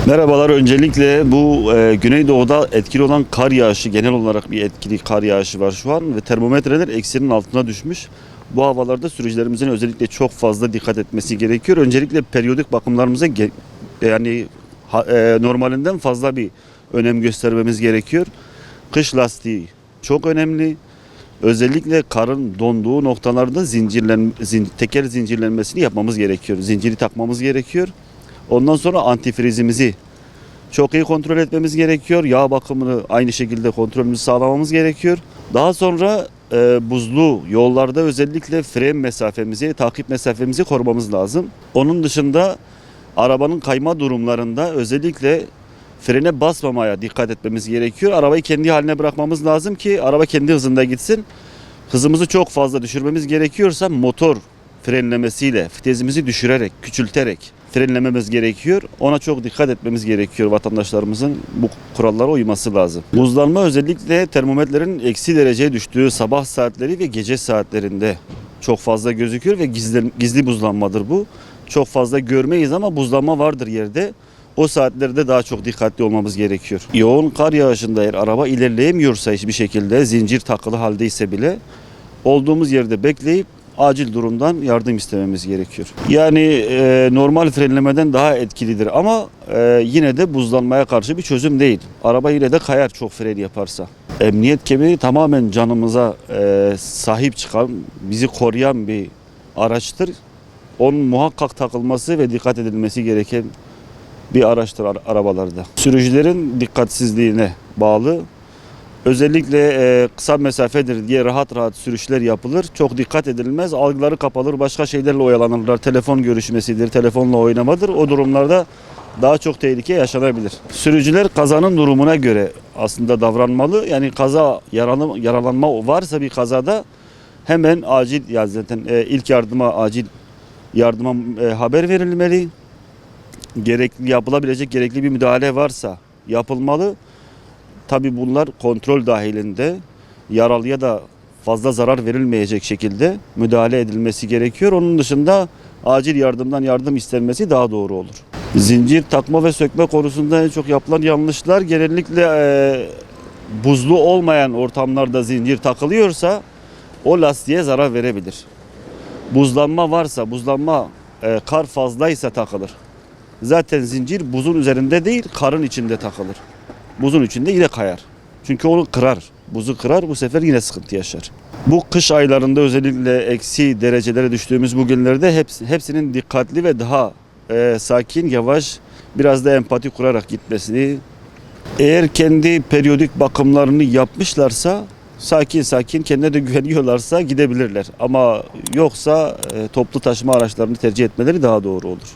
Merhabalar. Öncelikle bu Güneydoğu'da etkili olan kar yağışı, genel olarak bir etkili kar yağışı var şu an ve termometreler eksinin altına düşmüş. Bu havalarda sürücülerimizin özellikle çok fazla dikkat etmesi gerekiyor. Öncelikle periyodik bakımlarımıza normalinden fazla bir önem göstermemiz gerekiyor. Kış lastiği çok önemli. Özellikle karın donduğu noktalarda teker zincirlenmesini yapmamız gerekiyor. Zinciri takmamız gerekiyor. Ondan sonra antifrizimizi çok iyi kontrol etmemiz gerekiyor. Yağ bakımını aynı şekilde kontrolümüzü sağlamamız gerekiyor. Daha sonra buzlu yollarda özellikle fren mesafemizi, takip mesafemizi korumamız lazım. Onun dışında arabanın kayma durumlarında özellikle frene basmamaya dikkat etmemiz gerekiyor. Arabayı kendi haline bırakmamız lazım ki araba kendi hızında gitsin. Hızımızı çok fazla düşürmemiz gerekiyorsa motor frenlemesiyle vitesimizi düşürerek, küçülterek frenlememiz gerekiyor. Ona çok dikkat etmemiz gerekiyor. Vatandaşlarımızın bu kurallara uyması lazım. Buzlanma özellikle termometrelerin eksi dereceye düştüğü sabah saatleri ve gece saatlerinde çok fazla gözüküyor ve gizli buzlanmadır bu. Çok fazla görmeyiz ama buzlanma vardır yerde. O saatlerde daha çok dikkatli olmamız gerekiyor. Yoğun kar yağışında eğer araba ilerleyemiyorsa hiçbir şekilde, zincir takılı haldeyse bile olduğumuz yerde bekleyip acil durumdan yardım istememiz gerekiyor. Yani normal frenlemeden daha etkilidir ama yine de buzlanmaya karşı bir çözüm değil. Araba yine de kayar çok fren yaparsa. Emniyet kemeri tamamen canımıza sahip çıkan, bizi koruyan bir araçtır. Onun muhakkak takılması ve dikkat edilmesi gereken bir araçtır arabalarda. Sürücülerin dikkatsizliğine bağlı. Özellikle kısa mesafedir diye rahat sürüşler yapılır. Çok dikkat edilmez. Algıları kapalır. Başka şeylerle oyalanırlar. Telefon görüşmesidir, telefonla oynamadır. O durumlarda daha çok tehlike yaşanabilir. Sürücüler kazanın durumuna göre aslında davranmalı. Yani yaralanma varsa bir kazada hemen acil, yani zaten acil yardıma haber verilmeli. Yapılabilecek gerekli bir müdahale varsa yapılmalı. Tabii bunlar kontrol dahilinde, yaralıya da fazla zarar verilmeyecek şekilde müdahale edilmesi gerekiyor. Onun dışında acil yardımdan yardım istenmesi daha doğru olur. Zincir takma ve sökme konusunda en çok yapılan yanlışlar genellikle buzlu olmayan ortamlarda zincir takılıyorsa o lastiğe zarar verebilir. Buzlanma varsa, kar fazlaysa takılır. Zaten zincir buzun üzerinde değil, karın içinde takılır. Buzun içinde yine kayar. Çünkü onu kırar. Buzu kırar, bu sefer yine sıkıntı yaşar. Bu kış aylarında özellikle eksi derecelere düştüğümüz bu günlerde hepsinin dikkatli ve daha sakin, yavaş, biraz da empati kurarak gitmesini. Eğer kendi periyodik bakımlarını yapmışlarsa, sakin kendine de güveniyorlarsa gidebilirler. Ama yoksa toplu taşıma araçlarını tercih etmeleri daha doğru olur.